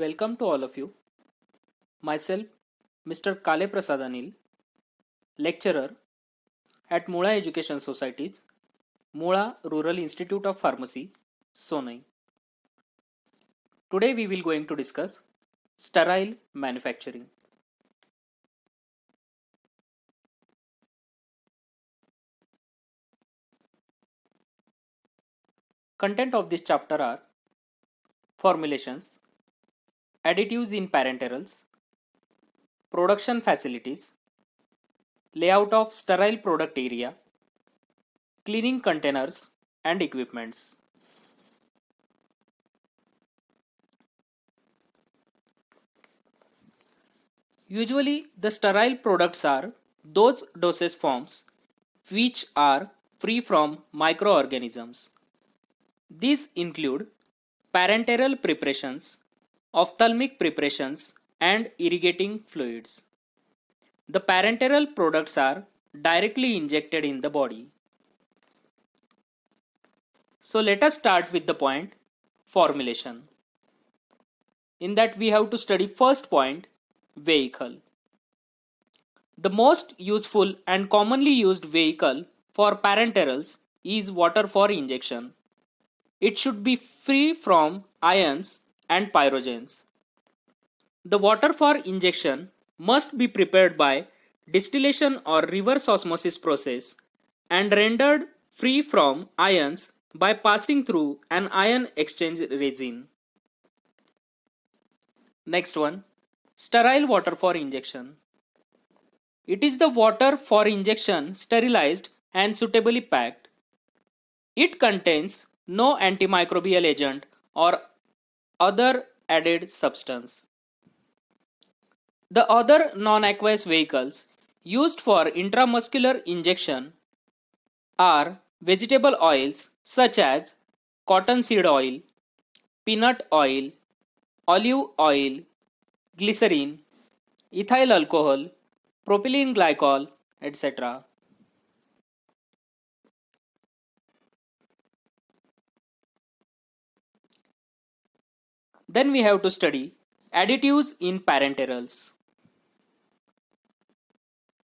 Welcome to all of you. Myself, Mr. Kale Prasad Anil, lecturer at Mula Education Societies, Mula Rural Institute of Pharmacy, Sonai. Today we will going to discuss sterile manufacturing. Content of this chapter are formulations, additives in parenterals, production facilities, layout of sterile product area, cleaning containers and equipments. Usually, the sterile products are those dosage forms which are free from microorganisms. These include parenteral preparations, ophthalmic preparations, and irrigating fluids. The parenteral products are directly injected in the body. So let us start with the point formulation. In that we have to study first point, vehicle. The most useful and commonly used vehicle for parenterals is water for injection. It should be free from ions and pyrogens. The water for injection must be prepared by distillation or reverse osmosis process and rendered free from ions by passing through an ion exchange resin. Next one, sterile water for injection. It is the water for injection sterilized and suitably packed. It contains no antimicrobial agent or other added substance. The other non-aqueous vehicles used for intramuscular injection are vegetable oils such as cottonseed oil, peanut oil, olive oil, glycerin, ethyl alcohol, propylene glycol, etc. Then we have to study additives in parenterals.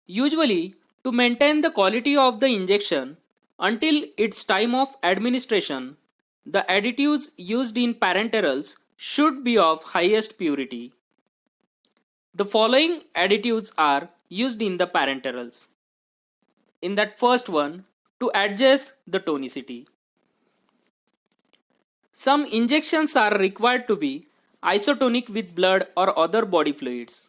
Usually, to maintain the quality of the injection until its time of administration, the additives used in parenterals should be of highest purity. The following additives are used in the parenterals. In that first one, to adjust the tonicity. Some injections are required to be isotonic with blood or other body fluids.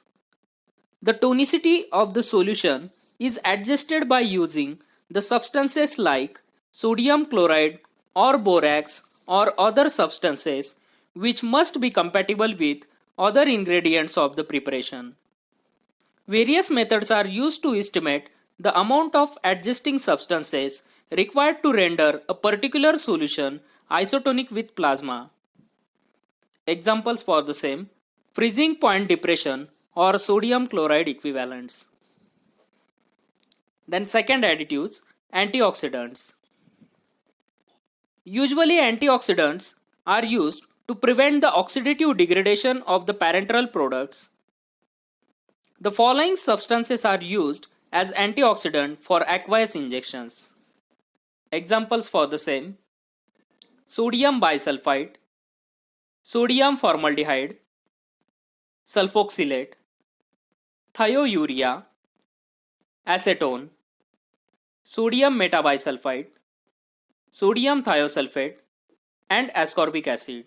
The tonicity of the solution is adjusted by using the substances like sodium chloride or borax or other substances which must be compatible with other ingredients of the preparation. Various methods are used to estimate the amount of adjusting substances required to render a particular solution isotonic with plasma. Examples for the same: freezing point depression or sodium chloride equivalents. Then second additives, antioxidants. Usually antioxidants are used to prevent the oxidative degradation of the parenteral products. The following substances are used as antioxidant for aqueous injections. Examples for the same: sodium bisulfite, sodium formaldehyde, sulfoxylate, thiourea, acetone, sodium metabisulfite, sodium thiosulfate, and ascorbic acid.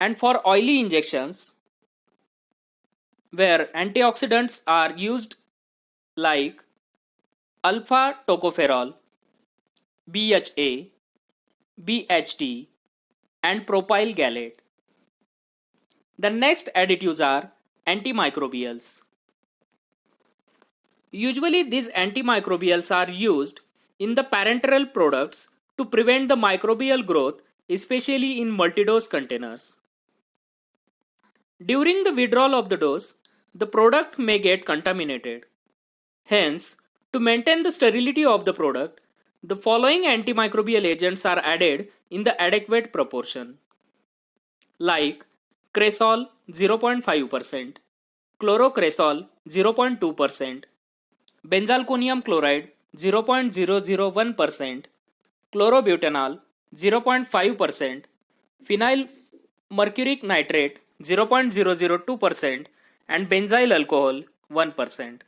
And for oily injections, where antioxidants are used like alpha tocopherol, BHA, BHT, and propyl gallate. The next additives are antimicrobials. Usually these antimicrobials are used in the parenteral products to prevent the microbial growth, especially in multidose containers. During the withdrawal of the dose, the product may get contaminated. Hence, to maintain the sterility of the product, the following antimicrobial agents are added in the adequate proportion. like cresol 0.5%, chlorocresol 0.2%, benzalkonium chloride 0.001%, chlorobutanol 0.5%, phenyl mercuric nitrate 0.002%, and benzyl alcohol 1%.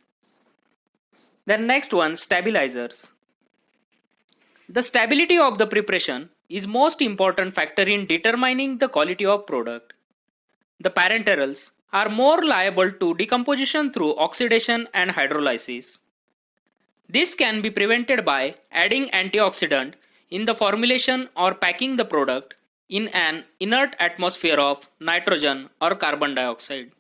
Then next one, stabilizers. The stability of the preparation is most important factor in determining the quality of product. The parenterals are more liable to decomposition through oxidation and hydrolysis. This can be prevented by adding antioxidant in the formulation or packing the product in an inert atmosphere of nitrogen or carbon dioxide.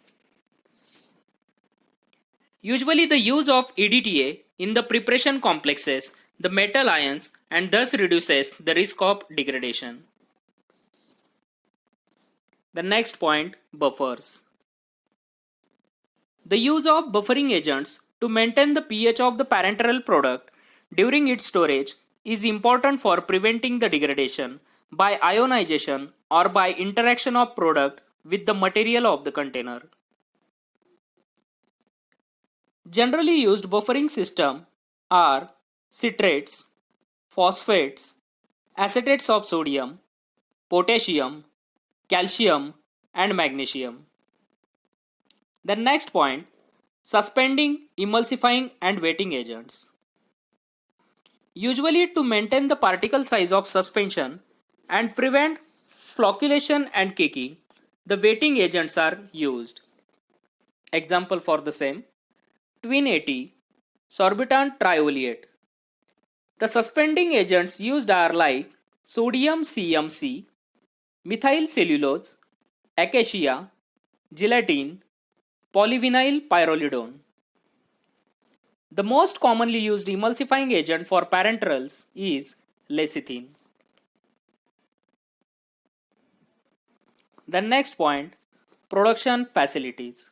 Usually the use of EDTA in the preparation complexes the metal ions and thus reduces the risk of degradation. The next point, buffers. The use of buffering agents to maintain the pH of the parenteral product during its storage is important for preventing the degradation by ionization or by interaction of product with the material of the container. Generally used buffering system are citrates, phosphates, acetates of sodium, potassium, calcium, and magnesium. The next point, suspending, emulsifying, and wetting agents. Usually to maintain the particle size of suspension and prevent flocculation and caking, the wetting agents are used. Example for the same, Twin 80, sorbitan trioleate. The suspending agents used are like sodium CMC, methyl cellulose, acacia, gelatin, polyvinyl pyrrolidone. The most commonly used emulsifying agent for parenterals is lecithin. The next point, production facilities.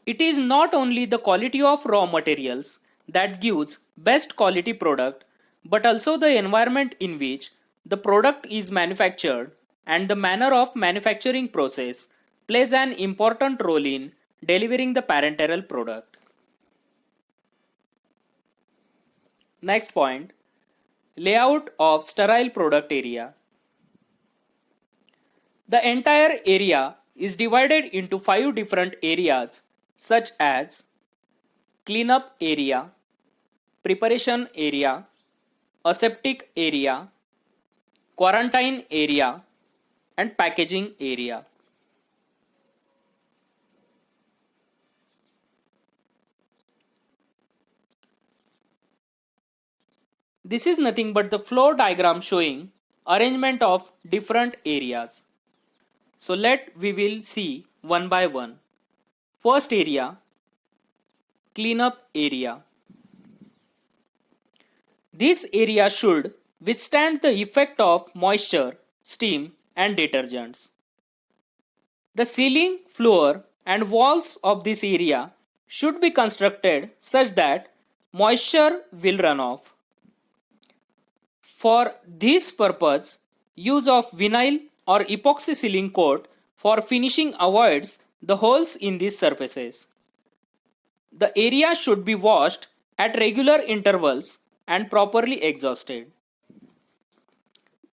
It is not only the quality of raw materials that gives best quality product, but also the environment in which the product is manufactured and the manner of manufacturing process plays an important role in delivering the parenteral product. Next point, layout of sterile product area. The entire area is divided into 5 different areas such as cleanup area, preparation area, aseptic area, quarantine area, and packaging area. This is nothing but the flow diagram showing arrangement of different areas. So we will see one by one. First area, cleanup area. This area should withstand the effect of moisture, steam, and detergents. The ceiling, floor, and walls of this area should be constructed such that moisture will run off. For this purpose, use of vinyl or epoxy sealing coat for finishing avoids the holes in these surfaces. The area should be washed at regular intervals and properly exhausted.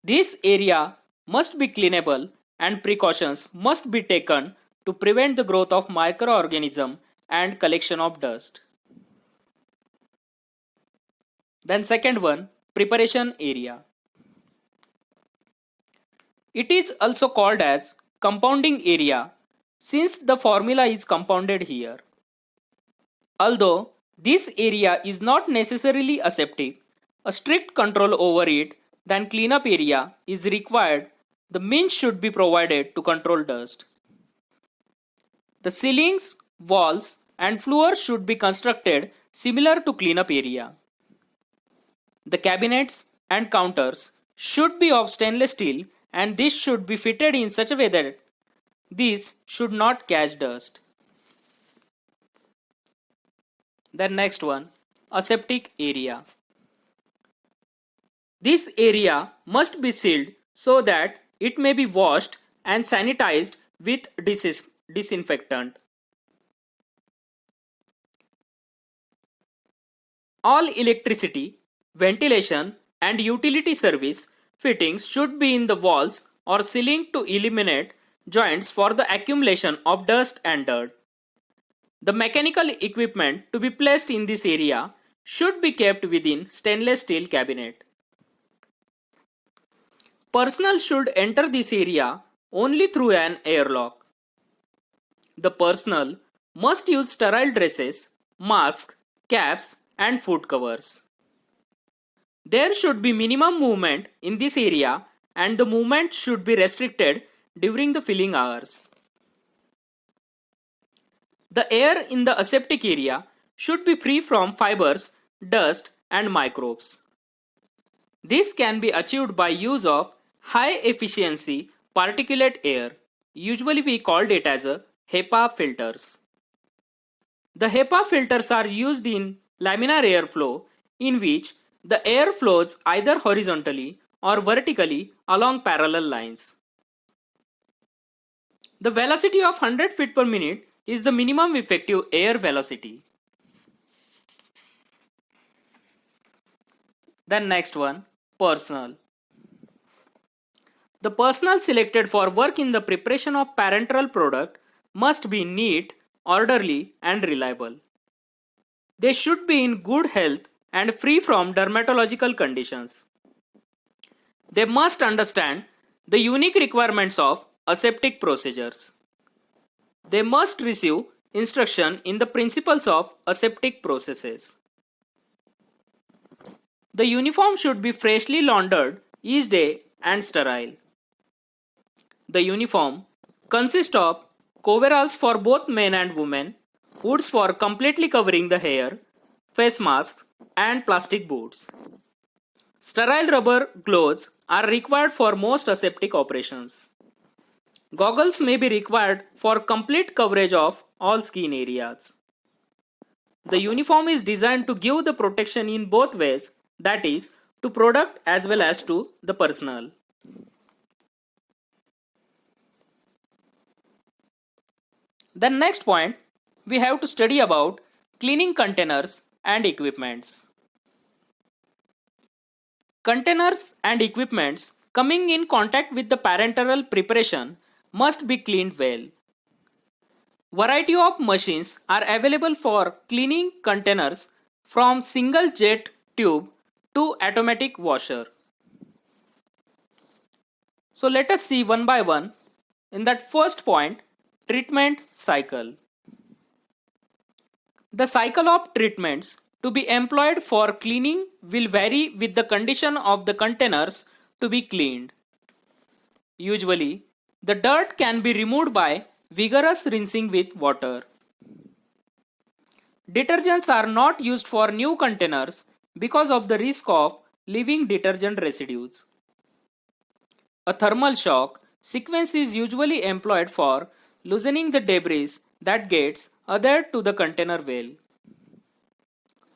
This area must be cleanable and precautions must be taken to prevent the growth of microorganisms and collection of dust. Then second one, preparation area. It is also called as compounding area since the formula is compounded here. Although this area is not necessarily aseptic, a strict control over it than cleanup area is required. The means should be provided to control dust. The ceilings, walls, and floor should be constructed similar to cleanup area. The cabinets and counters should be of stainless steel and this should be fitted in such a way that these should not catch dust. The next one, aseptic area. This area must be sealed so that it may be washed and sanitized with disinfectant. All electricity, ventilation, and utility service fittings should be in the walls or ceiling to eliminate joints for the accumulation of dust and dirt. The mechanical equipment to be placed in this area should be kept within stainless steel cabinet. Personnel should enter this area only through an airlock. The personnel must use sterile dresses, masks, caps, and foot covers. There should be minimum movement in this area and the movement should be restricted during the filling hours. The air in the aseptic area should be free from fibers, dust, and microbes. This can be achieved by use of high efficiency particulate air. Usually we called it as a HEPA filters. The HEPA filters are used in laminar airflow in which the air flows either horizontally or vertically along parallel lines. The velocity of 100 feet per minute is the minimum effective air velocity. Then next one, personnel. The personnel selected for work in the preparation of parenteral product must be neat, orderly, and reliable. They should be in good health and free from dermatological conditions. They must understand the unique requirements of aseptic procedures. They must receive instruction in the principles of aseptic processes. The uniform should be freshly laundered each day and sterile. The uniform consists of coveralls for both men and women, hoods for completely covering the hair, face masks, and plastic boots. Sterile rubber gloves are required for most aseptic operations. Goggles may be required for complete coverage of all skin areas. The uniform is designed to give the protection in both ways, that is, to product as well as to the personnel. Then next point, we have to study about cleaning containers and equipments. Containers and equipments coming in contact with the parenteral preparation must be cleaned well. Variety of machines are available for cleaning containers from single jet tube to automatic washer. So let us see one by one. In that first point, treatment cycle. The cycle of treatments to be employed for cleaning will vary with the condition of the containers to be cleaned. Usually, the dirt can be removed by vigorous rinsing with water. Detergents are not used for new containers because of the risk of leaving detergent residues. A thermal shock sequence is usually employed for loosening the debris that gets adhered to the container well.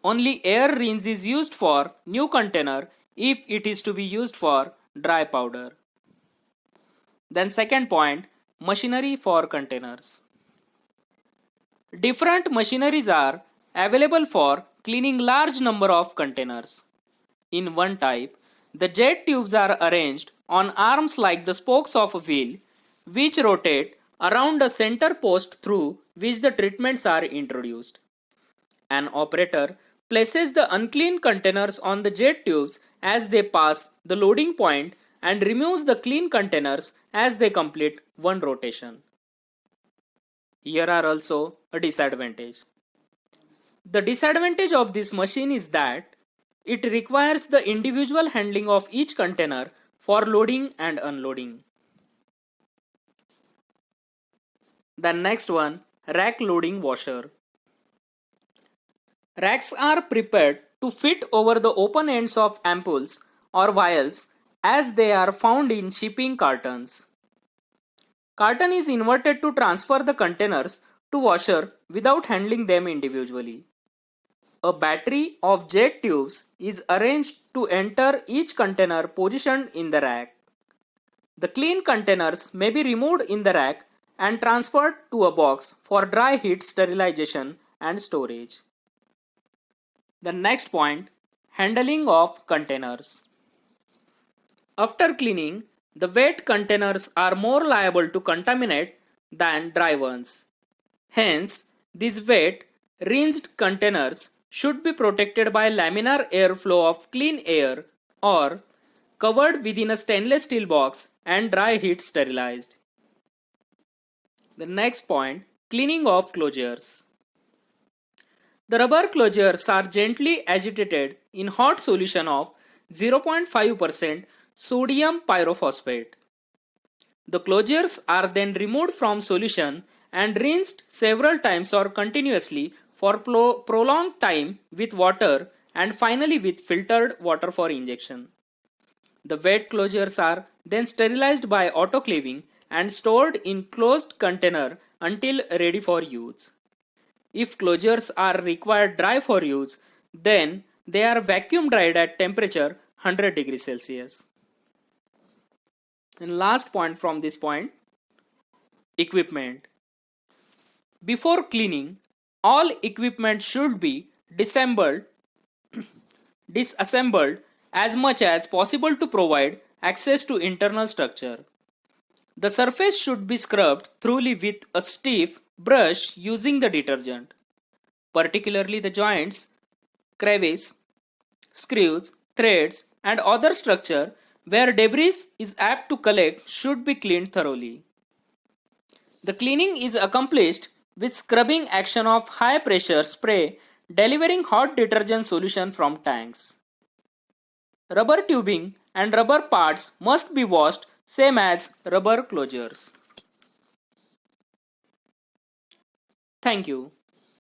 Only air rinse is used for new container if it is to be used for dry powder. Then second point, machinery for containers. Different machineries are available for cleaning large number of containers. In one type, the jet tubes are arranged on arms like the spokes of a wheel, which rotate around a center post through which the treatments are introduced. An operator places the unclean containers on the jet tubes as they pass the loading point and removes the clean containers as they complete one rotation. Here are also a disadvantage. The disadvantage of this machine is that it requires the individual handling of each container for loading and unloading. The next one, rack loading washer. Racks are prepared to fit over the open ends of ampoules or vials as they are found in shipping cartons. Carton is inverted to transfer the containers to washer without handling them individually. A battery of jet tubes is arranged to enter each container positioned in the rack. The clean containers may be removed in the rack and transferred to a box for dry heat sterilization and storage. The next point, handling of containers. After cleaning, the wet containers are more liable to contaminate than dry ones. Hence, these wet, rinsed containers should be protected by laminar airflow of clean air or covered within a stainless steel box and dry heat sterilized. The next point, cleaning of closures. The rubber closures are gently agitated in hot solution of 0.5% sodium pyrophosphate. The closures are then removed from solution and rinsed several times or continuously for prolonged time with water and finally with filtered water for injection. The wet closures are then sterilized by autoclaving and stored in closed container until ready for use. If closures are required dry for use, then they are vacuum dried at temperature 100 degrees Celsius. And last point from this point, equipment. Before cleaning, all equipment should be disassembled as much as possible to provide access to internal structure. The surface should be scrubbed thoroughly with a stiff brush using the detergent. Particularly the joints, crevices, screws, threads, and other structure where debris is apt to collect should be cleaned thoroughly. The cleaning is accomplished with scrubbing action of high pressure spray delivering hot detergent solution from tanks. Rubber tubing and rubber parts must be washed same as rubber closures. Thank you.